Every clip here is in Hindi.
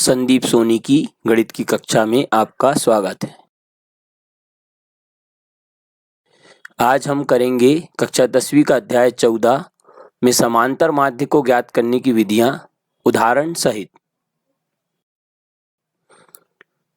संदीप सोनी की गणित की कक्षा में आपका स्वागत है। आज हम करेंगे कक्षा 10वीं का अध्याय 14 में समांतर माध्य को ज्ञात करने की विधियां उदाहरण सहित।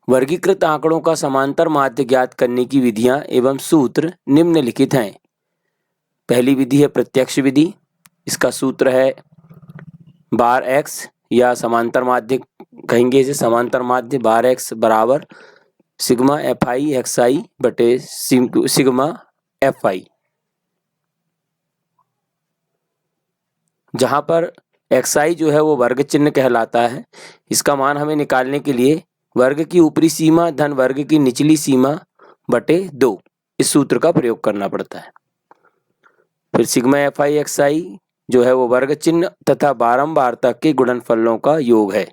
वर्गीकृत आंकड़ों का समांतर माध्य ज्ञात करने की विधियां एवं सूत्र निम्नलिखित हैं। पहली विधि है प्रत्यक्ष विधि। इसका सूत्र है बार एक्स या समांतर माध्य कहेंगे इसे। समांतर माध्य बार एक्स बराबर सिग्मा एफ आई एक्स आई बटे सिग्मा एफ आई, जहां पर एक्स आई जो है वो वर्ग चिन्ह कहलाता है। इसका मान हमें निकालने के लिए वर्ग की ऊपरी सीमा धन वर्ग की निचली सीमा बटे 2 इस सूत्र का प्रयोग करना पड़ता है। फिर सिग्मा एफ आई एक्स आई जो है वो वर्ग चिन्ह तथा बारंबारता के गुणनफलों का योग है।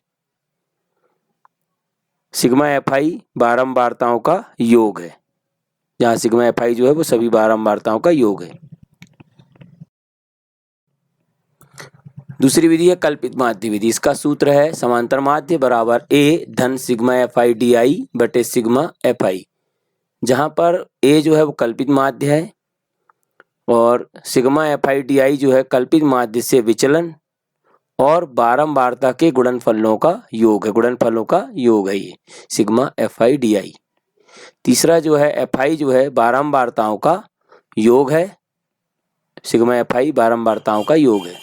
सिग्मा एफ आई बारंबारताओं का योग है, जहाँ सिग्मा एफ आई जो है वो सभी बारंबारताओं का योग है। दूसरी विधि है कल्पित माध्य विधि। इसका सूत्र है समांतर माध्य बराबर ए धन sigma F I D I बटे सिग्मा एफ आई, जहाँ पर ए जो है वो कल्पित माध्य है और sigma F I D I जो है कल्पित माध्य से विचलन और बारंबारता के गुणनफलों का योग है। गुणनफलों का योग है ये sigma F I D I. तीसरा जो है एफ आई जो है बारंबारताओं का योग है। सिग्मा एफ आई बारंबारताओं का योग है।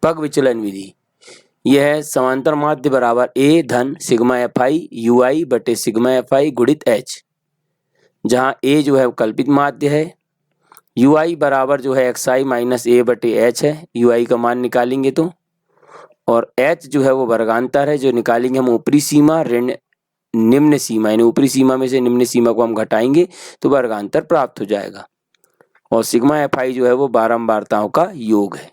पग विचलन विधि यह है समांतर माध्य बराबर ए धन सिग्मा एफ आई यू आई बटे सिग्मा एफ आई गुणित एच, जहाँ ए जो है वो कल्पित माध्य है। यू आई बराबर जो है एक्स आई माइनस ए बटे एच है। यू आई का मान निकालेंगे तो, और एच जो है वो वर्गांतर है जो निकालेंगे हम ऊपरी सीमा ऋण निम्न सीमा, यानी ऊपरी सीमा में से निम्न सीमा को हम घटाएंगे तो वर्गांतर प्राप्त हो जाएगा। और सिग्मा एफ आई जो है वो बारंबारताओं का योग है।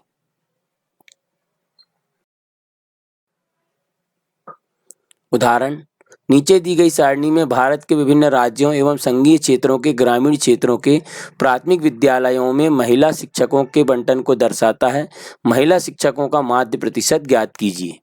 उदाहरण, नीचे दी गई सारणी में भारत के विभिन्न राज्यों एवं संघीय क्षेत्रों के ग्रामीण क्षेत्रों के प्राथमिक विद्यालयों में महिला शिक्षकों के बंटन को दर्शाता है। महिला शिक्षकों का माध्य प्रतिशत ज्ञात कीजिए।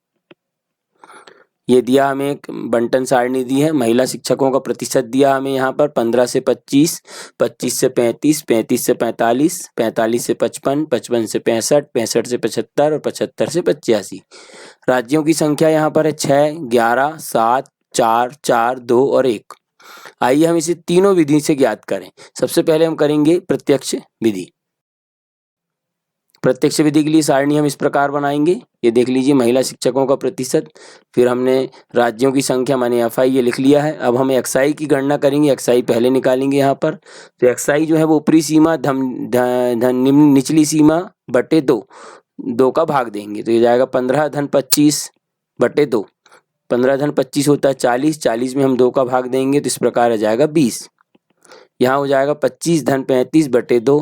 ये दिया हमें एक बंटन सारणी दी है। महिला शिक्षकों का प्रतिशत दिया हमें यहाँ पर 15 से 25, 25 से 35, 35 से 45, 45 से 55, 55 से 65, 65 से 75 और 75 से 85। राज्यों की संख्या यहाँ पर है 6, 11, 7, 4, 4, 2 और 1। आइए हम इसे तीनों विधि से ज्ञात करें। सबसे पहले हम करेंगे प्रत्यक्ष विधि। प्रत्यक्ष विधि के लिए सारणी हम इस प्रकार बनाएंगे। ये देख लीजिए, महिला शिक्षकों का प्रतिशत, फिर हमने राज्यों की संख्या माने एफ आई ये लिख लिया है। अब हम एक्स आई की गणना करेंगे। एक्स आई पहले निकालेंगे यहाँ पर। तो एक्स आई जो है वो ऊपरी सीमा धन निचली सीमा बटे 2 का भाग देंगे तो ये जाएगा 15 धन 25 बटे 2। 15 धन 25 होता है 40, 40 में हम 2 का भाग देंगे तो इस प्रकार आ जाएगा 20। यहाँ हो जाएगा 25 धन 35 बटे 2।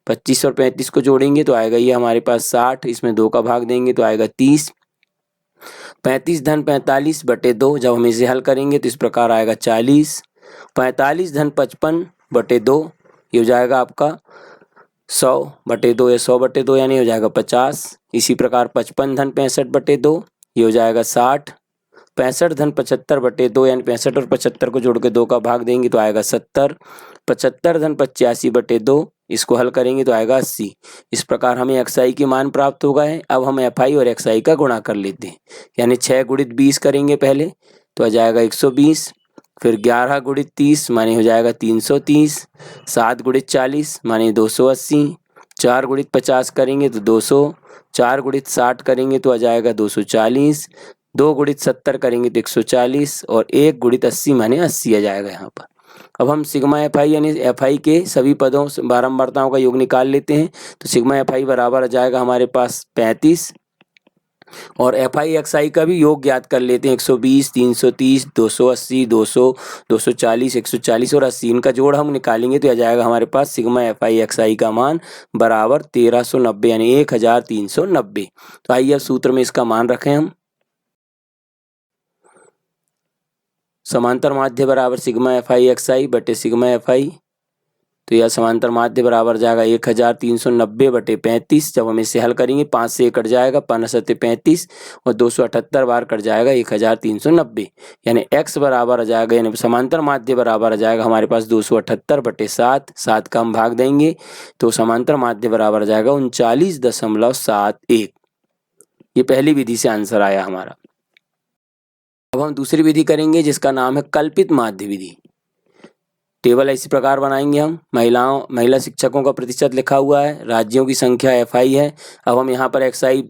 25 और 35 को जोड़ेंगे तो आएगा ये हमारे पास 60, इसमें 2 का भाग देंगे तो आएगा 30। 35 धन 45 बटे 2, जब हम इसे हल करेंगे तो इस प्रकार आएगा 40। 45 धन 55 बटे 2, ये हो जाएगा आपका 100 बटे 2 या 100 बटे 2 यानी हो जाएगा 50। इसी प्रकार 55 धन 65 बटे 2, ये हो जाएगा 60। 65 धन 75 बटे 2 यानी 65 और 75 को जोड़ के 2 का भाग देंगे तो आएगा 70। 75 धन 85 बटे 2, इसको हल करेंगे तो आएगा 80। इस प्रकार हमें एक्स आई के मान प्राप्त हो गए। अब हम एफ आई और एक्स आई का गुणा कर लेते हैं, यानी 6 गुणित 20 करेंगे पहले तो आ जाएगा 120। फिर 11 गुणित 30 माने हो जाएगा 330। 7 गुणित 40 माने 280। 4 गुणित 50 करेंगे तो 200। 4 गुणित 60 करेंगे तो आ जाएगा 240। 2 गुणित 70 करेंगे तो 140 और 1 गुणित 80 माने 80 आ जाएगा यहाँ पर। अब हम सिग्मा एफ आई यानी एफ आई के सभी पदों बारंबारताओं का योग निकाल लेते हैं। तो सिग्मा एफ आई बराबर आ जाएगा हमारे पास 35 और एफ आई एक्स आई का भी योग ज्ञात कर लेते हैं। 120, 330, 280, 200, 240, 140 और 80, इनका जोड़ हम निकालेंगे तो आ जाएगा हमारे पास सिग्मा एफ आई एक्स आई का मान बराबर 1390 यानी 1390। तो आइए अब सूत्र में इसका मान रखें हम। समांतर माध्य बराबर सिग्मा एफ आई एक्स आई बटे सिग्मा एफ आई तो यह समांतर माध्य बराबर जाएगा 1390/35। जब हम इसे हल करेंगे 5 से 1 कट जाएगा, 5 सत्ते 35 और 278 बार कट जाएगा 1390, यानी x बराबर आ जाएगा, यानी समांतर माध्य बराबर आ जाएगा हमारे पास 278/7। 7 का हम भाग देंगे तो समांतर माध्य बराबर आ जाएगा 39.71। ये पहली विधि से आंसर आया हमारा। अब हम दूसरी विधि करेंगे जिसका नाम है कल्पित माध्य विधि। टेबल इसी प्रकार बनाएंगे हम। महिला शिक्षकों का प्रतिशत लिखा हुआ है, राज्यों की संख्या FI है। अब हम यहाँ पर XI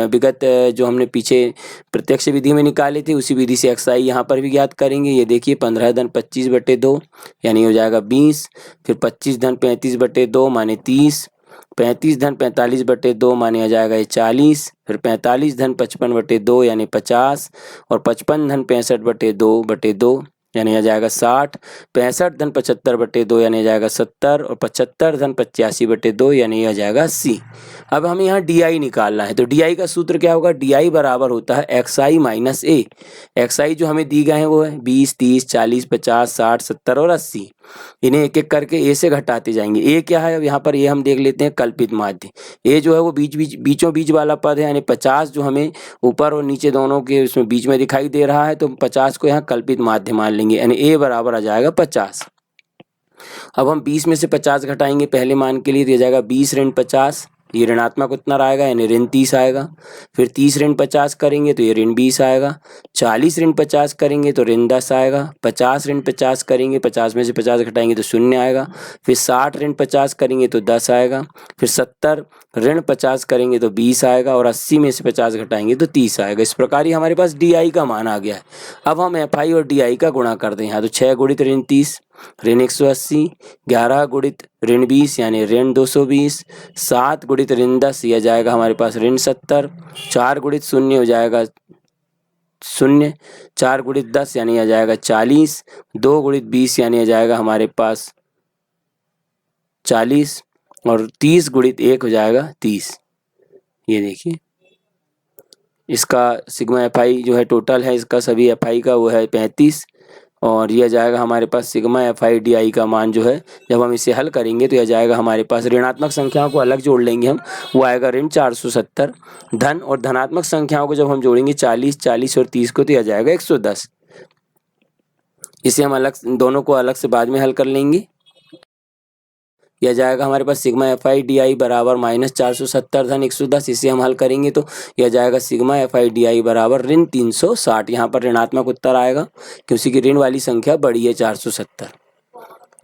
विगत जो हमने पीछे प्रत्यक्ष विधि में निकाले थे उसी विधि से XI यहाँ पर भी ज्ञात करेंगे। ये देखिए 15 धन 25/2 यानी हो जाएगा 20, फिर 25 धन 35/2 माने 30, 35 धन 45/2 माने आ जाएगा ये 40, फिर 45 धन 55/2 यानी 50 और 55 धन 65/2 यानी आ जाएगा 60, 65 धन 75/2 यानी आ जाएगा 70 और 75 धन 85/2 यानी आ जाएगा 80। अब हमें यहाँ DI निकालना है, तो DI का सूत्र क्या होगा? DI बराबर होता है XI माइनस A। XI जो हमें दी गए हैं वो है 20, 30, 40, 50, 60, 70 और 80। इन्हें एक एक करके A से घटाते जाएंगे। A क्या है? अब यहाँ पर A हम देख लेते हैं, कल्पित माध्य। A जो है वो बीचों बीच वाला पद है, यानी 50 जो हमें ऊपर और नीचे दोनों के उसमें बीच में दिखाई दे रहा है, तो 50 को यहाँ कल्पित माध्य मान लेंगे, यानी A बराबर आ जाएगा 50। अब हम 20 में से 50 घटाएंगे पहले मान के लिए, तो जाएगा 20 ऋण 50, ये ऋणात्मक उत्तर आएगा यानी ऋण 30 आएगा। फिर 30 ऋण 50 करेंगे तो ये ऋण 20 आएगा। 40 ऋण 50 करेंगे तो ऋण 10 आएगा। 50 ऋण 50 करेंगे, 50 में से 50 घटाएंगे तो 0 आएगा। फिर 60 ऋण 50 करेंगे तो 10 आएगा। फिर 70 ऋण 50 करेंगे तो 20 आएगा और 80 में से 50 घटाएंगे तो 30 आएगा। इस प्रकार ही हमारे पास DI का मान आ गया है। अब हम FI और DI का गुणा करते हैं। यहाँ तो 6 गुणित ऋण 30 ऋण 180, 11 गुणित ऋण 20 यानी ऋण 220, 7 गुणित ऋण 10 यह जाएगा हमारे पास ऋण 70, 4 गुणित 0 हो जाएगा 0, 4 गुणित 10 यानी आ जाएगा 40, 2 गुणित 20 यानी आ जाएगा हमारे पास 40 और 30 गुणित 1 हो जाएगा 30। ये देखिए इसका सिग्मा FI जो है टोटल है इसका सभी FI का वो है 35 और यह जाएगा हमारे पास सिग्मा FI DI का मान जो है जब हम इसे हल करेंगे तो यह जाएगा हमारे पास, ऋणात्मक संख्याओं को अलग जोड़ लेंगे हम, वो आएगा ऋण 470। धन और धनात्मक संख्याओं को जब हम जोड़ेंगे 40, 40 और 30 को तो यह जाएगा 110। इसे हम अलग दोनों को अलग से बाद में हल कर लेंगे। यह जाएगा हमारे पास सिग्मा FI DI बराबर -470 धन 110। इसे हम हल करेंगे तो यह जाएगा सिग्मा FI DI बराबर ऋण 360। यहाँ पर ऋणात्मक उत्तर आएगा क्योंकि की ऋण वाली संख्या बड़ी है 470।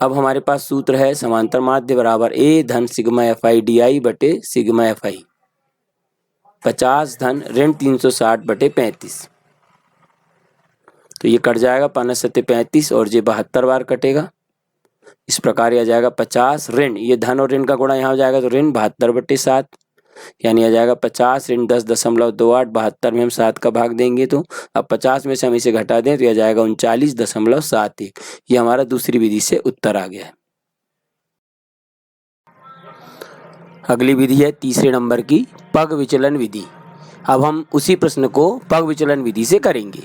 अब हमारे पास सूत्र है समांतर माध्य बराबर A धन सिग्मा FI DI बटे सिग्मा FI, 50 धन ऋण 360/35। तो ये कट जाएगा 5 सत्ते 35 और ये 72 बार कटेगा। इस प्रकार आ जाएगा 50 ऋण, ये धन और ऋण का गुणा यहाँ हो जाएगा तो ऋण 72/7 यानी आ जाएगा 50 ऋण 10.28। 72 में हम 7 का भाग देंगे तो अब 50 में से हम इसे घटा दें तो यह जाएगा 39.71। ये हमारा दूसरी विधि से उत्तर आ गया है। अगली विधि है तीसरे नंबर की पग विचलन विधि। अब हम उसी प्रश्न को पग विचलन विधि से करेंगे।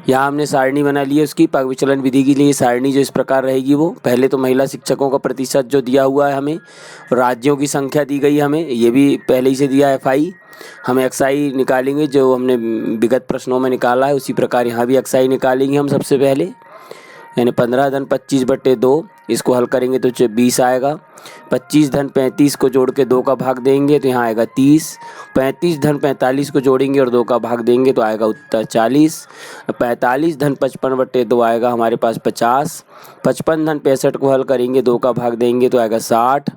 यहाँ हमने सारणी बना ली है उसकी पग विचलन विधि के लिए। सारणी जो इस प्रकार रहेगी, वो पहले तो महिला शिक्षकों का प्रतिशत जो दिया हुआ है हमें, राज्यों की संख्या दी गई है हमें, ये भी पहले ही से दिया है FI। हम XI निकालेंगे जो हमने विगत प्रश्नों में निकाला है, उसी प्रकार यहाँ भी XI निकालेंगे हम सबसे पहले, यानी 15 धन 25/2। इसको हल करेंगे तो 20 आएगा। 25 धन 35 को जोड़ के 2 का भाग देंगे तो यहाँ आएगा 30। 35 धन 45 को जोड़ेंगे और 2 का भाग देंगे तो आएगा उत्तर 40। 45 धन 55/2 आएगा हमारे पास 50। 55 धन 65 को हल करेंगे 2 का भाग देंगे तो आएगा 60।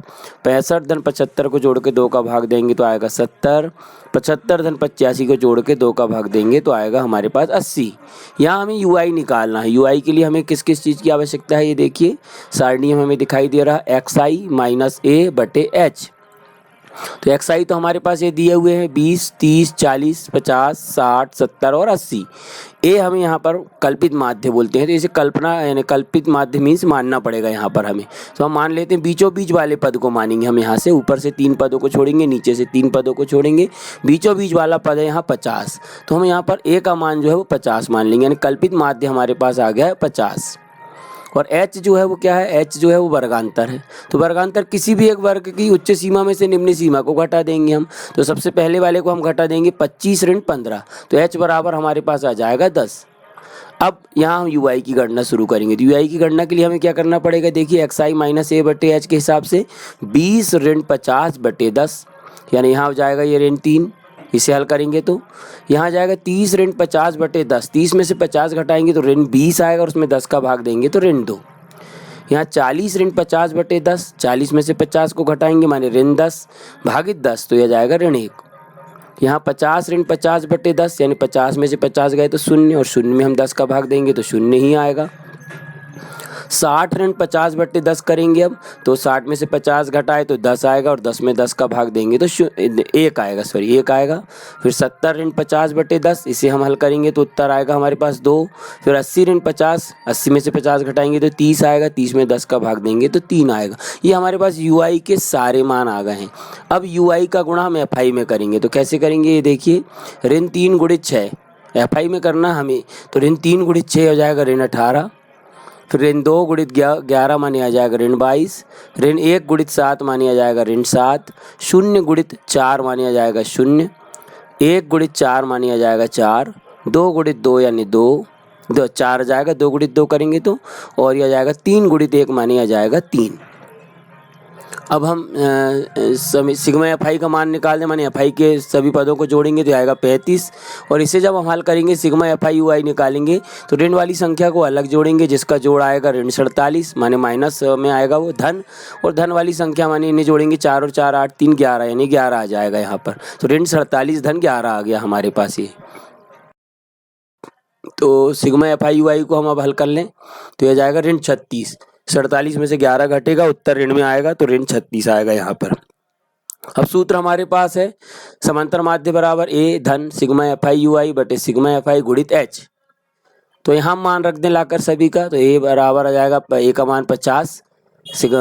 65 धन 75 को जोड़ के 2 का भाग देंगे तो आएगा 70। 75 धन 85 को जोड़ के 2 का भाग देंगे तो आएगा हमारे पास 80। यहाँ हमें UI निकालना है। UI के लिए हमें किस किस चीज़ की आवश्यकता है, ये देखिए सारणी में हमें दिखाई दे रहा है XI माइनस A बटे H। तो XI तो हमारे पास ये दिए हुए हैं 20, 30, 40, 50, 60, 70 और 80। A हमें यहाँ पर कल्पित माध्य बोलते हैं, तो इसे कल्पना यानी कल्पित माध्य मीन्स मानना पड़ेगा यहाँ पर हमें। तो हम मान लेते हैं बीचों बीच वाले पद को मानेंगे हम। यहाँ से ऊपर से 3 पदों को छोड़ेंगे, नीचे से 3 पदों को छोड़ेंगे, बीचों बीच वाला पद है यहाँ 50। तो हम यहाँ पर A का मान जो है वो 50 मान लेंगे, यानी कल्पित माध्य हमारे पास आ गया है 50। और h जो है वो क्या है, h जो है वो वर्गांतर है। तो वर्गांतर किसी भी एक वर्ग की उच्च सीमा में से निम्न सीमा को घटा देंगे हम। तो सबसे पहले वाले को हम घटा देंगे 25 ऋण 15, तो h बराबर हमारे पास आ जाएगा 10। अब यहाँ हम ui की गणना शुरू करेंगे। तो ui की गणना के लिए हमें क्या करना पड़ेगा, देखिए xi माइनस a बटे h के हिसाब से 20 ऋण 50 बटे 10, यानी यहाँ हो जाएगा ये ऋण 3। इसे हल करेंगे तो यहाँ जाएगा 30 ऋण 50 बटे 10, 30 में से 50 घटाएंगे तो ऋण 20 आएगा और उसमें 10 का भाग देंगे तो ऋण 2। यहाँ 40 ऋण 50 बटे 10, 40 में से 50 को घटाएंगे माने ऋण 10 भागित 10, तो यह जाएगा ऋण 1। यहाँ 50 ऋण 50 बटे 10, यानी 50 में से 50 गए तो 0 और 0 में हम 10 का भाग देंगे तो 0 ही आएगा। 60 ऋण 50 बटे 10 करेंगे अब, तो 60 में से 50 घटाए तो 10 आएगा और 10 में 10 का भाग देंगे तो 1 आएगा, 1 आएगा। फिर 70 ऋण 50 बटे 10, इसे हम हल करेंगे तो उत्तर आएगा हमारे पास 2। फिर 80 ऋण 50, 80 में से 50 घटाएंगे तो 30 आएगा, 30 में 10 का भाग देंगे तो 3 आएगा। ये हमारे पास ui के सारे मान आ गए हैं। अब ui का गुणा हम fi में करेंगे, तो कैसे करेंगे ये देखिए, ऋण 3 गुणित 6 fi में करना हमें, तो ऋण 3 गुणित 6 हो जाएगा ऋण 18। फिर ऋण 2 गुणित 11 माने आ जाएगा ऋण 22, ऋण 1 गुणित 7 माने आ जाएगा ऋण 7, 0 गुणित 4 माने आ जाएगा 0, 1 गुणित 4 माने आ जाएगा 4, 2 गुणित 2 यानी 2, 4 आ जाएगा, 2 गुणित 2 करेंगे तो, और यह आ जाएगा 3 गुणित 1 माने आ जाएगा 3। अब हम सिग्मा एफ का मान निकाल दें, माने एफ के सभी पदों को जोड़ेंगे तो आएगा 35, और इसे जब हम हल करेंगे सिग्मा एफ ui निकालेंगे तो ऋण वाली संख्या को अलग जोड़ेंगे, जिसका जोड़ आएगा ऋण 47 माने माइनस में आएगा वो धन, और धन वाली संख्या माने इन्हें जोड़ेंगे 4 और 4 8 3 11, यानी 11 आ जाएगा यहाँ पर। तो ऋण 47 धन 11 आ गया हमारे पास ये। तो सिग्मा एफ ui को हम अब हल कर लें तो यह जाएगा ऋण 36, 47 में से 11 घटेगा, उत्तर ऋण में आएगा तो ऋण 36 आएगा यहाँ पर। अब सूत्र हमारे पास है समांतर माध्य बराबर a धन सिग्मा एफ ui बटे सिग्मा एफ गुणित h। तो यहाँ मान रख दें लाकर सभी का, तो a बराबर आ जाएगा a का मान 50,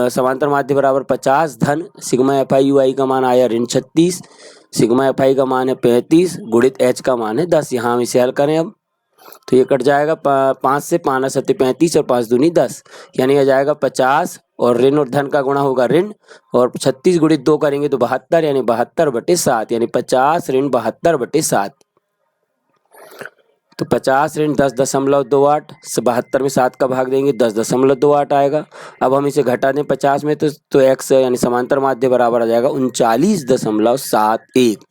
समांतर माध्य बराबर 50 धन सिग्मा एफ ui का मान आया ऋण 36, सिग्मा एफ का मान है 35 गुणित h का मान है 10। यहाँ हम इसे हल करें अब, तो ये कट जाएगा 5 से 5 सत्य 35 और 5 दूनी 10, यानी आ जाएगा 50 और ऋण और धन का गुणा होगा ऋण, और 36 गुणित 2 करेंगे तो 72, यानी 72 बटे 7, यानी 50 ऋण 72 बटे 7। तो 50 ऋण 10.28, 72 में 7 का भाग देंगे 10.28 आएगा। अब हम इसे घटा दें 50 में तो x यानी समांतर माध्य बराबर आ जाएगा 39.71।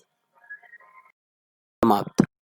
समाप्त।